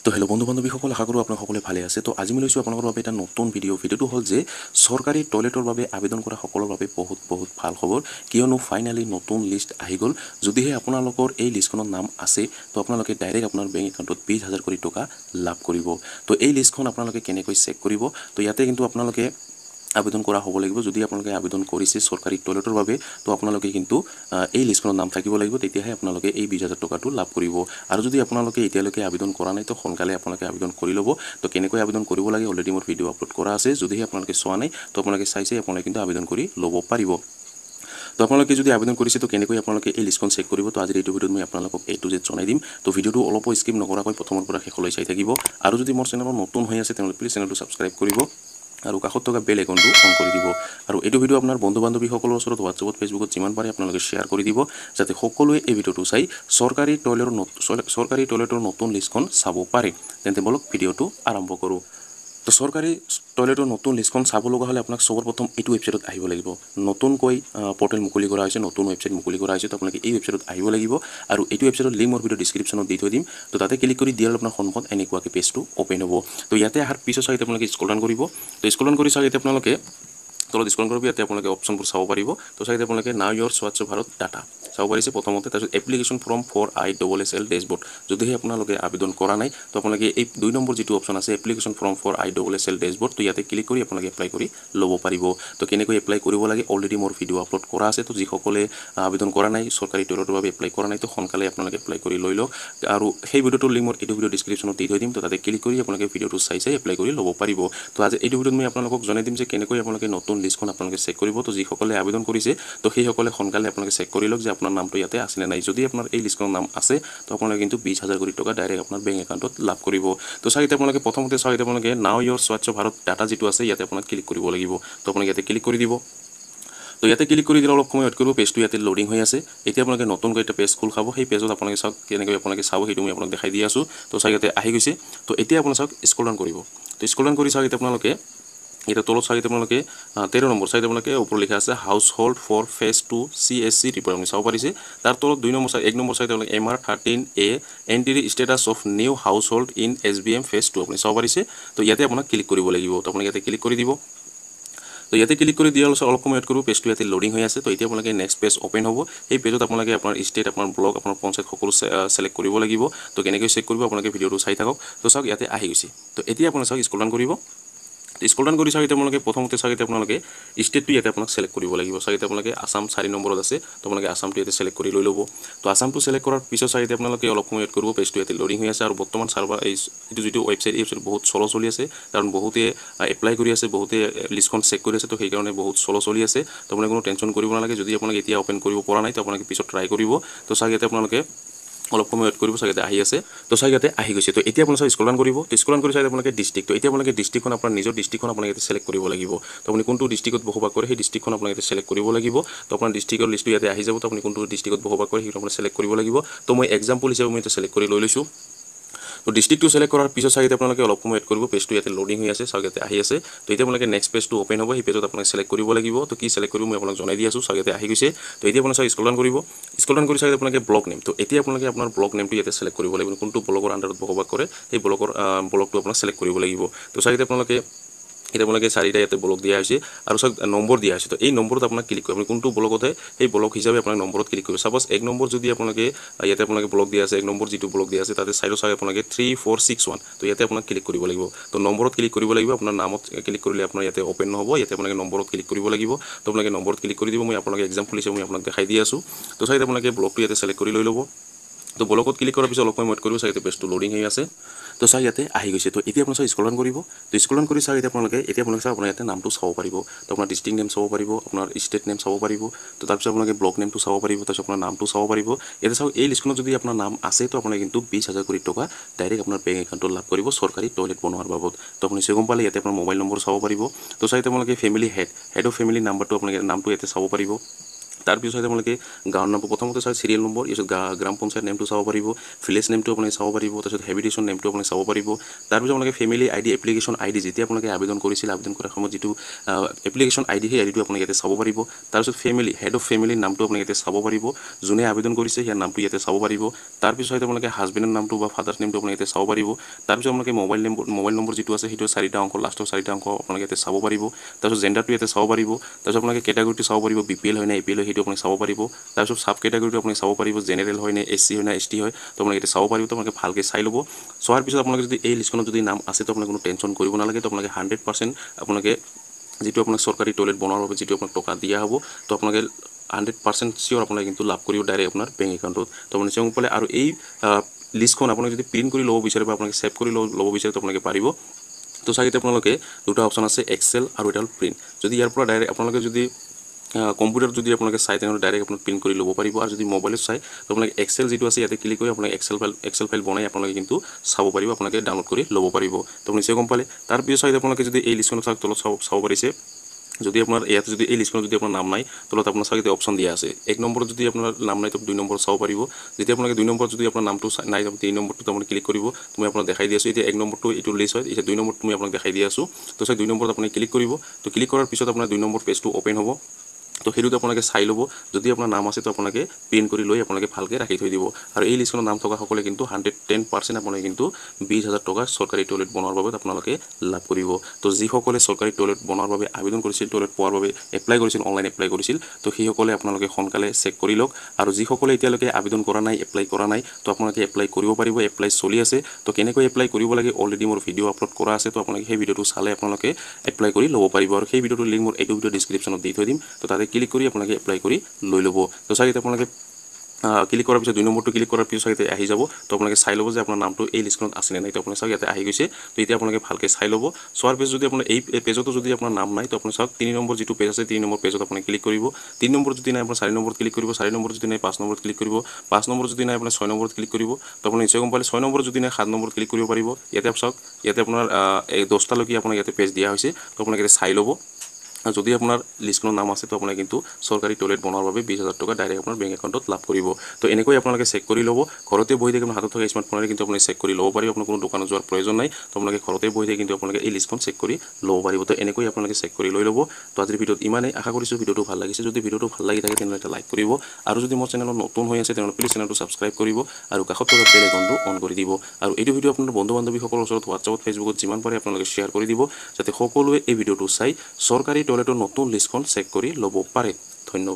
তো হেল্ল' বন্ধু বান্ধৱীসকল, আশা কৰোঁ আপোনালোক সকলোৱে ভালে আছে। তো আজি মই লৈছোঁ আপোনালোকৰ বাবে এটা নতুন ভিডিঅ'টো হ'ল যে চৰকাৰী টয়লেটৰ বাবে আবেদন কৰা সকলৰ বাবে বহুত ভাল খবৰ, কিয়নো ফাইনেলি নতুন লিষ্ট আহি গ'ল। যদিহে আপোনালোকৰ এই লিষ্টখনত নাম আছে তো আপোনালোকে ডাইৰেক্ট আপোনাৰ বেংক একাউণ্টত 20,000 কোটি টকা লাভ কৰিব। তো এই লিষ্টখন আপোনালোকে কেনেকৈ চেক কৰিব, তো ইয়াতে কিন্তু আপোনালোকে আবেদন কৰা হ'ব লাগিব। যদি আপোনালোকে আবেদন কৰিছে চৰকাৰী টয়লেটৰ বাবে তো আপোনালোকে কিন্তু এই লিষ্টখনত নাম থাকিব লাগিব, তেতিয়াহে আপোনালোকে এই 20,000 টকাটো লাভ কৰিব। আৰু যদি আপোনালোকে এতিয়ালৈকে আবেদন কৰা নাই তো সোনকালে আপোনালোকে আবেদন কৰি ল'ব। তো কেনেকৈ আবেদন কৰিব লাগে অলৰেডি মোৰ ভিডিঅ' আপলোড কৰা আছে, যদিহে আপোনালোকে চোৱা নাই তো আপোনালোকে চাইছে আপোনালোকে কিন্তু আবেদন কৰি ল'ব পাৰিব। তো আপোনালোকে যদি আবেদন কৰিছে তো কেনেকৈ আপোনালোকে এই লিষ্টখন চেক কৰিব, তো আজিৰ এইটো ভিডিঅ'ত মই আপোনালোকক A to Z জনাই দিম। তো ভিডিঅ'টো অলপো স্কিপ নকৰাকৈ প্ৰথমৰ পৰা শেষলৈ চাই থাকিব। আৰু যদি মোৰ চেনেলত নতুন হৈ আছে তেনেহ'লে প্লিজ চেনেলটো ছাবস্ক্ৰাইব কৰিব আৰু কাষত থকা বেল আইকনটো অন কৰি দিব। আৰু এইটো ভিডিঅ' আপোনাৰ বন্ধু বান্ধৱীসকলৰ ওচৰত হোৱাটছএপত ফেচবুকত যিমান পাৰে আপোনালোকে শ্বেয়াৰ কৰি দিব, যাতে সকলোৱে এই ভিডিঅ'টো চাই চৰকাৰী টয়লেটৰ নতুন লিষ্টখন চাব পাৰে। তেন্তে বলক ভিডিঅ'টো আৰম্ভ কৰোঁ। তো চৰকাৰী টয়লেটৰ নতুন লিষ্টখন চাব লগা হ'লে আপোনাক সবৰ প্ৰথম এইটো ৱেবছাইটত আহিব লাগিব। নতুনকৈ পৰ্টেল মুকলি কৰা হৈছে, নতুন ৱেবছাইট মুকলি কৰা হৈছে। তো আপোনালোকে এই ৱেবছাইটত আহিব লাগিব আৰু এইটো ৱেবছাইটৰ লিংক মোৰ ভিডিঅ' ডিছক্ৰিপশ্যনত দি থৈ দিম। তো তাতে ক্লিক কৰি দিয়াৰ আপোনাৰ সন্মুখত এনেকুৱাকৈ পেজটো অ'পেন হ'ব। তো ইয়াতে অহাৰ পিছত চাই আপোনালোকে স্ক্ৰল ডাউন কৰিব। তো স্ক্ৰল ডাউন কৰি চাই এতিয়া আপোনালোকে তলত স্ক্ৰল কৰিব, ইয়াতে আপোনালোকে অপশ্যনবোৰ চাব পাৰিব। তো চাই আপোনালোকে নাও ইয়ৰ স্বচ্ছ ভাৰত ডাটা চাব পাৰিছে প্ৰথমতে। তাৰপিছত application form for ISSL dashboard, যদিহে আপোনালোকে আবেদন কৰা নাই তো আপোনালোকে এই 2 নম্বৰ যিটো অপশ্যন আছে application form for ISSL dashboard, তো ইয়াতে ক্লিক কৰি আপোনালোকে এপ্লাই কৰি ল'ব পাৰিব। তো কেনেকৈ এপ্লাই কৰিব লাগে অলৰেডি মোৰ ভিডিঅ' আপলোড কৰা আছে। তো যিসকলে আবেদন কৰা নাই চৰকাৰী টয়লেটৰ বাবে এপ্লাই কৰা নাই তো সোনকালে আপোনালোকে এপ্লাই কৰি লৈ লওক। আৰু সেই ভিডিঅ'টোৰ লিংক মোৰ এইটো ভিডিঅ' ডিছক্ৰিপশ্যনত দি থৈ দিম। তো তাতে ক্লিক কৰি আপোনালোকে ভিডিঅ'টো চাই এপ্লাই কৰি ল'ব পাৰিব। তো আজি এইটো ভিডিঅ'ত মই আপোনালোকক জনাই দিম যে কেনেকৈ আপোনালোকে নতুন লিষ্টখন আপোনালোকে চেক কৰিব। তো যিসকলে আবেদন কৰিছে তো সেইসকলে সোনকালে আপোনালোকে চেক কৰি লওক যে আপোনাৰ নামটো ইয়াতে আছে নে নাই। যদি আপোনাৰ এই লিষ্টখনৰ নাম আছে তো আপোনালোকে কিন্তু 20,000 কোটি টকা ডাইৰেক্ট আপোনাৰ বেংক একাউণ্টত লাভ কৰিব। তো চাৰিতে আপোনালোকে প্ৰথমতে আপোনালোকে নাও ইয়ৰ স্বচ্ছ ভাৰত ডাটা যিটো আছে ইয়াতে আপোনাক ক্লিক কৰিব লাগিব। তো আপোনালোকে ইয়াতে ক্লিক কৰি দিব। তো ইয়াতে ক্লিক কৰি দিলে অলপ সময় ৱেইট কৰিব, পেজটো ইয়াতে লোডিং হৈ আছে। এতিয়া আপোনালোকে নতুনকৈ এটা পেজ খোল খাব, সেই পেজত আপোনালোকে চাওক কেনেকৈ আপোনালোকে চাব সেইটো মই আপোনাক দেখাই দি আছোঁ। তো চাওক ইয়াতে আহি গৈছে। তো এতিয়া আপোনালোকে চাওক স্ক্ৰল ডাউন কৰিব। তো স্ক্ৰল ডাউন কৰি চাওক এতিয়া আপোনালোকে এটা তলত চাই আপোনালোকে 13 নম্বৰ চাইড আপোনালোকে ওপৰত লিখা আছে household for phase 2 CSC report আপুনি চাব পাৰিছে। তাৰ তলত 2 নম্বৰ চাইড 1 নম্বৰ চাইড আপোনালোকে MR13A entry status of new house hold in SBM phase 2 আপুনি চাব পাৰিছে। তো ইয়াতে আপোনাক ক্লিক কৰিব লাগিব। তো আপোনালোকে ইয়াতে ক্লিক কৰি দিব। তো ইয়াতে ক্লিক কৰি দিয়াৰ পিছত অলপ সময় ৱেইট কৰিব, পেজটো ইয়াতে লোডিং হৈ আছে। তো এতিয়া আপোনালোকে নেক্সট পেজ অ'পেন হ'ব। সেই পেজত আপোনালোকে আপোনাৰ ষ্টেট, আপোনাৰ ব্লক, আপোনাৰ পঞ্চায়ত সকলো চিলেক্ট কৰিব লাগিব। তো কেনেকৈ চেক কৰিব আপোনালোকে ভিডিঅ'টো চাই থাকক। তো চাওক ইয়াতে আহি গৈছে। তো এতিয়া আপোনালোকে চাওক স্ক্ৰল ডাউন কৰিব। স্ক্ৰল ডাউন কৰি চাওক আপোনালোকে প্ৰথমতে চাওক আপোনালোকে ষ্টেটটো ইয়াতে আপোনাক চিলেক্ট কৰিব লাগিব। চাওক আপোনালোকে আসাম 4 নম্বৰত আছে। তো আপোনালোকে আসামটো ইয়াতে চিলেক্ট কৰি লৈ ল'ব। তো আসামটো চিলেক্ট কৰাৰ পিছত চাওক আপোনালোকে অলপ সময় ৱেইট কৰিব, পেজটো ইয়াতে লোডিং হৈ আছে। আৰু বৰ্তমান চাৰ্ভাৰ এইটো যিটো ৱেবছাইট এই ৱেবছাইট বহুত শ্ল' চলি আছে, কাৰণ বহুতে এপ্লাই কৰি আছে, বহুতে লিষ্টখন চেক কৰি আছে। তো সেইকাৰণে বহুত শ্ল' চলি আছে। তো আপোনালোকে কোনো টেনশ্যন কৰিব নালাগে। যদি আপোনালোকে এতিয়া অ'পেন কৰিব পৰা নাই তো আপোনালোকে পিছত ট্ৰাই কৰিব। তো চাওক ইয়াতে আপোনালোকে অলপ সময় ৱেইট কৰিব, চাওক ইয়াতে আহি আছে। তো চাওক ইয়াতে আহি গৈছে। তো এতিয়া আপোনালোকে স্ক্ৰল ডাউন কৰিব। তো স্ক্ৰল ডাউন কৰি চাওক আপোনালোকে ডিষ্ট্ৰিক্ট, তো এতিয়া আপোনালোকে ডিষ্ট্ৰিক্টখন আপোনাৰ নিজৰ ডিষ্ট্ৰিক্টখন আপোনালোকে ইয়াতে চিলেক্ট কৰিব লাগিব। তো আপুনি কোনটো ডিষ্ট্ৰিক্টত বসবাস কৰে সেই ডিষ্ট্ৰিক্টখন আপোনালোকে ইয়াতে চিলেক্ট কৰিব লাগিব। তো আপোনাৰ ডিষ্ট্ৰিক্টৰ লিষ্টটো ইয়াতে আহি যাব। তো আপুনি কোনটো ডিষ্ট্ৰিক্টত বসবাস কৰে সেইটো আপুনি চিলেক্ট কৰিব লাগিব। তো মই এক্সাম্পল হিচাপে মই এতিয়া চিলেক্ট কৰি লৈ লৈছোঁ। তো ডিষ্ট্ৰিক্টটো চিলেক্ট কৰাৰ পিছত চাওক আপোনালোকে অলপ সময় ৱেইট কৰিব, পেজটো ইয়াতে লোডিং হৈ আছে। চাওক ইয়াতে আহি আছে। তো এতিয়া আপোনালোকে নেক্সট পেজটো অ'পেন হ'ব, সেই পেজত আপোনালোকে চিলেক্ট কৰিব লাগিব। তো কি চিলেক্ট কৰিব মই আপোনাক জনাই দি আছোঁ। চাওক ইয়াতে আহি গৈছে। তো এতিয়া আপোনালোকে স্ক্ৰল ডাউন কৰিব। স্ক্ৰল ডাউন কৰি চাওক আপোনালোকে ব্লক নেম, তো এতিয়া আপোনালোকে আপোনাৰ ব্লক নেমটো ইয়াতে চিলেক্ট কৰিব লাগিব। কোনটো ব্লকৰ আণ্ডাৰত বসবাস কৰে সেই ব্লকটো আপোনাক চিলেক্ট কৰিব লাগিব। তো চাওক আপোনালোকে এতিয়া আপোনালোকে 4টা ইয়াতে ব্লক দিয়া হৈছে আৰু চাওক নম্বৰ দিয়া হৈছে। তো এই নম্বৰত আপোনাক ক্লিক কৰিব, আপুনি কোনটো ব্লকত সেই ব্লক হিচাপে আপোনাক নম্বৰত ক্লিক কৰিব। ছাপ'জ 1 নম্বৰ যদি আপোনালোকে ইয়াতে আপোনালোকে ব্লক দিয়া আছে, 1 নম্বৰ যিটো ব্লক দিয়া আছে তাতে চাইডত চাওক আপোনালোকে 3 4 6 1, তো ইয়াতে আপোনাক ক্লিক কৰিব লাগিব। তো নম্বৰত ক্লিক কৰিব লাগিব, আপোনাৰ নামত ক্লিক কৰিলে আপোনাৰ ইয়াতে অ'পেন নহ'ব। ইয়াতে আপোনালোকে নম্বৰত ক্লিক কৰিব লাগিব। তো আপোনালোকে নম্বৰত ক্লিক কৰি দিব। মই আপোনালোকে এক্সাম্পল হিচাপে মই আপোনাক দেখাই দি আছোঁ। তো চাওক আপোনালোকে ব্লকটো ইয়াতে চিলেক্ট কৰি লৈ ল'ব। তো ব্লকত ক্লিক কৰাৰ পিছত অলপ সময় ৱেইট কৰিব, চাওক পেজটো লোডিং হৈ আছে। তো চাওক ইয়াতে আহি গৈছে। তো এতিয়া আপোনালোকে স্ক্ৰল ডাউন কৰিব। তো স্ক্ৰল ডাউন কৰি চাওক আপোনালোকে চাওক আপোনাৰ ইয়াতে নামটো চাব পাৰিব। তো আপোনাৰ ডিষ্ট্ৰিক্ট নেম চাব পাৰিব, আপোনাৰ ষ্টেট নেম চাব পাৰিব। তো তাৰপিছত আপোনালোকে ব্লক নেমটো চাব পাৰিব, তাৰপিছত আপোনাৰ নামটো চাব পাৰিব। ইয়াতে চাওক এই লিষ্টখনত যদি আপোনাৰ নাম আছে তো আপোনালোকে কিন্তু 20,000 কোটি টকা ডাইৰেক্ট আপোনাৰ বেংক একাউণ্টত লাভ কৰিব চৰকাৰী টয়লেট বনোৱাৰ বাবদ। তো আপুনি গম পালে ইয়াতে আপোনাৰ মোবাইল নম্বৰ চাব পাৰিব। তো চাওক আপোনালোকে ফেমিলি হেড অফ ফেমিলি নাম্বাৰটো আপোনালোকে নামটো ইয়াতে চাব পাৰিব। তাৰপিছত আপোনালোকে গাঁৱৰ নামটো প্ৰথমতে চাই চিৰিয়েল নম্বৰ, ইয়াৰ গ্ৰাম পঞ্চায়ত নেমটো চাব পাৰিব, ভিলেজ নেমটো আপোনালোকে চাব পাৰিব, তাৰপিছত হেবিটেশ্যন নেমটো আপোনালোকে চাব পাৰিব। তাৰপিছত আপোনালোকে ফেমিলি আইডি এপ্লিকেশ্যন আইডি যেতিয়া আপোনালোকে আবেদন কৰিছিল, আবেদন কৰাৰ সময়ত যিটো এপ্লিকেশ্যন আইডি সেই আইডিটো আপোনালোকে ইয়াতে চাব পাৰিব। তাৰপিছত ফেমিলি হেড অফ ফেমিলিৰ নামটো আপোনালোকে ইয়াতে চাব পাৰিব, যোনে আবেদন কৰিছে সেই নামটো ইয়াতে চাব পাৰিব। তাৰপিছত আপোনালোকে হাজবেণ্ডৰ নামটো বা ফাদাৰ নেমটো আপোনালোকে ইয়াতে চাব পাৰিব। তাৰপিছত আপোনালোকে মোবাইল নম্বৰ যিটো আছে সেইটো 4টা অংক, লাষ্টৰ 4টা অংক আপোনালোকে ইয়াতে চাব পাৰিব। তাৰপিছত জেণ্ডাৰটো ইয়াতে চাব পাৰিব। তাৰপিছত আপোনালোকে কেটাগৰীটো চাব পাৰিব, BPL হয় নে APL হয় সেইটো আপুনি চাব পাৰিব। তাৰপিছত সাব কেটাগৰীটো আপুনি চাব পাৰিব, জেনেৰেল হয় নে SC হয় নে ST হয়, তো আপোনালোকে ইয়াতে চাব পাৰিব। তো আপোনালোকে ভালকৈ চাই ল'ব। চোৱাৰ পিছত আপোনালোকে যদি এই লিষ্টখনত যদি নাম আছে তো আপোনালোকে কোনো টেনশ্যন কৰিব নালাগে। তো আপোনালোকে 100% আপোনালোকে যিটো আপোনাক চৰকাৰী টয়লেট বনোৱাৰ বাবে যিটো আপোনাক টকা দিয়া হ'ব, তো আপোনালোকে 100% চিয়'ৰ আপোনালোকে কিন্তু লাভ কৰিব ডাইৰেক্ট আপোনাৰ বেংক একাউণ্টত। তো আপুনি নিশ্চয় পালে। আৰু এই লিষ্টখন আপোনালোকে যদি প্ৰিণ্ট কৰি ল'ব বিচাৰে বা আপোনালোকে ছেভ কৰি ল'ব বিচাৰে তো আপোনালোকে পাৰিব। তো চাগেতে আপোনালোকে দুটা অপশ্যন আছে, এক্সেল আৰু এটা হ'ল প্ৰিণ্ট। যদি ইয়াৰ পৰা ডাইৰেক্ট আপোনালোকে যদি কম্পিউটাৰত যদি আপোনালোকে চাই তেনেহ'লে ডাইৰেক্ট আপোনালোকে প্ৰিণ্ট কৰি ল'ব পাৰিব। আৰু যদি মোবাইলত চাই তো আপোনালোকে এক্সেল যিটো আছে ইয়াতে ক্লিক কৰি আপোনালোকে এক্সেল ফাইল বনাই আপোনালোকে কিন্তু চাব পাৰিব, আপোনালোকে ডাউনলোড কৰি ল'ব পাৰিব। তো নিশ্চয় গম পালে। তাৰপিছত আপোনালোকে যদি এই লিষ্টখনত তলত চাব পাৰিছে, যদি আপোনাৰ ইয়াত যদি এই লিষ্টখনত যদি আপোনাৰ নাম নাই, তলত আপোনাৰ চাগে অপশ্যন দিয়া আছে। 1 নম্বৰত যদি আপোনাৰ নাম নাই তো 2 নম্বৰত চাব পাৰিব। যেতিয়া আপোনালোকে 2 নম্বৰত যদি আপোনাৰ নামটো নাই, 3 নম্বৰটো আপুনি ক্লিক কৰিব। মই আপোনাক দেখাই দি আছোঁ। এতিয়া 1 নম্বৰটো এইটো লিষ্ট হয়, এতিয়া 2 নম্বৰটো মই আপোনাক দেখাই দি আছোঁ। তো 2 নম্বৰত আপুনি ক্লিক কৰিব। তো ক্লিক কৰাৰ পিছত আপোনাৰ 2 নম্বৰ পেজটো অ'পেন হ'ব। তো সেইটোতে আপোনালোকে চাই ল'ব, যদি আপোনাৰ নাম আছে তো আপোনালোকে প্ৰিণ্ট কৰি লৈ আপোনালোকে ভালকৈ ৰাখি থৈ দিব। আৰু এই লিষ্টখনত নাম থকা সকলে কিন্তু 110% আপোনালোকে কিন্তু 20,000 টকা চৰকাৰী টয়লেট বনোৱাৰ বাবে আপোনালোকে লাভ কৰিব। তো যিসকলে চৰকাৰী টয়লেট বনোৱাৰ বাবে আবেদন কৰিছিল, টয়লেট পোৱাৰ বাবে এপ্লাই কৰিছিল, অনলাইন এপ্লাই কৰিছিল, তো সেইসকলে আপোনালোকে সোনকালে চেক কৰি লওক। আৰু যিসকলে এতিয়ালৈকে আবেদন কৰা নাই, এপ্লাই কৰা নাই, তো আপোনালোকে এপ্লাই কৰিব পাৰিব। এপ্লাই চলি আছে। তো কেনেকৈ এপ্লাই কৰিব লাগে অলৰেডি মোৰ ভিডিঅ' আপলোড কৰা আছে। তো আপোনালোকে সেই ভিডিঅ'টো চালে আপোনালোকে এপ্লাই কৰি ল'ব পাৰিব। আৰু সেই ভিডিঅ'টোৰ লিংক মোৰ এইটো ভিডিঅ' ডিছক্ৰিপশ্যনত দি থৈ দিম। তো তাতে ক্লিক কৰি আপোনালোকে এপ্লাই কৰি লৈ ল'ব। তো চাগে আপোনালোকে ক্লিক কৰাৰ পিছত 2 নম্বৰটো ক্লিক কৰাৰ পিছত চাগে আহি যাব। তো আপোনালোকে চাই ল'ব যে আপোনাৰ নামটো এই লিষ্টখনত আছেনে নাই। তো আপোনাৰ চাওক ইয়াতে আহি গৈছে। তো এতিয়া আপোনালোকে ভালকৈ চাই ল'ব। চোৱাৰ পিছত যদি আপোনাৰ এই পেজতো যদি আপোনাৰ নাম নাই, তো আপুনি চাওক 3 নম্বৰ যিটো পেজ আছে, 3 নম্বৰ পেজত আপুনি ক্লিক কৰিব। 3 নম্বৰ যদি নাই আপোনাৰ 4 নম্বৰত ক্লিক কৰিব। 4 নম্বৰ যদি নাই 5 নম্বৰত ক্লিক কৰিব। 5 নম্বৰ যদি নাই আপোনাৰ 6 নম্বৰত ক্লিক কৰিব। তো আপুনি নিশ্চয় গম পালে। 6 নম্বৰ যদি নাই 7 নম্বৰত ক্লিক কৰিব পাৰিব। ইয়াতে চাওক, ইয়াতে আপোনাৰ 10টালৈকে আপোনাক ইয়াতে পেজ দিয়া হৈছে। তো আপোনালোকে চাই ল'ব। যদি আপোনাৰ লিষ্টখনৰ নাম আছে তো আপোনাক কিন্তু চৰকাৰী টয়লেট বনোৱাৰ বাবে 20,000 টকা ডাইৰেক্ট আপোনাৰ বেংক একাউণ্টত লাভ কৰিব। তো এনেকৈ আপোনালোকে চেক কৰি ল'ব। ঘৰতে বহি থাকি আপোনাৰ হাতত থকা স্মাৰ্টফোনেৰে কিন্তু আপুনি চেক কৰি ল'ব পাৰিব। আপোনাৰ কোনো দোকানত যোৱাৰ প্ৰয়োজন নাই। তো আপোনালোকে ঘৰতে বহি থাকি কিন্তু আপোনালোকে এই লিষ্টখন চেক কৰি ল'ব পাৰিব। তো এনেকৈ আপোনালোকে চেক কৰি লৈ ল'ব। তো আজিৰ ভিডিঅ'ত ইমানেই। আশা কৰিছোঁ ভিডিঅ'টো ভাল লাগিছে। যদি ভিডিঅ'টো ভাল লাগি থাকে তেনেহ'লে এটা লাইক কৰিব। আৰু যদি মোৰ চেনেলত নতুন হৈ আছে তেনেহ'লে প্লিজ চেনেলটো ছাবস্ক্ৰাইব কৰিব আৰু কাষত থকা বেল আইকনটো অন কৰি দিব। আৰু এইটো ভিডিঅ' আপোনাৰ বন্ধু বান্ধৱীসকলৰ ওচৰত হোৱাটছআপত, ফেচবুকত যিমান পাৰে আপোনালোকে শ্বেয়াৰ কৰি দিব, যাতে সকলোৱে এই ভিডিঅ'টো চাই চৰকাৰী টয়লেটৰ নতুন লিষ্টখন চেক কৰি ল'ব পাৰে। ধন্যবাদ।